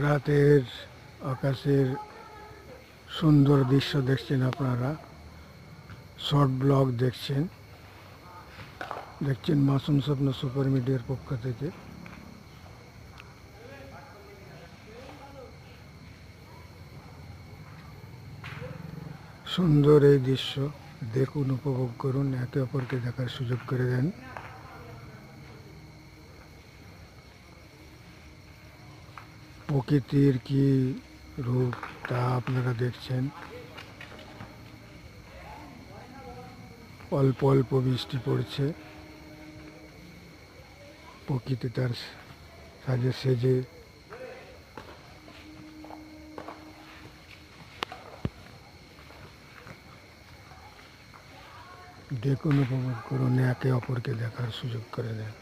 রাতের আকাশের সুন্দর দৃশ্য দেখছেন আপনারা। শর্ট ব্লগ দেখছেন মাসুম স্বপ্ন সুপার মিডিয়ার পক্ষ থেকে। সুন্দর এই দৃশ্য দেখুন, উপভোগ করুন, একে অপরকে দেখার সুযোগ করে দেন। প্রকৃতির কি রূপ তা আপনারা দেখছেন। অল্প অল্প বৃষ্টি পড়ছে, প্রকৃতি তার সাজে সেজে দেখুন, উপভোগ করুন, একে অপরকে দেখার সুযোগ করে দেন।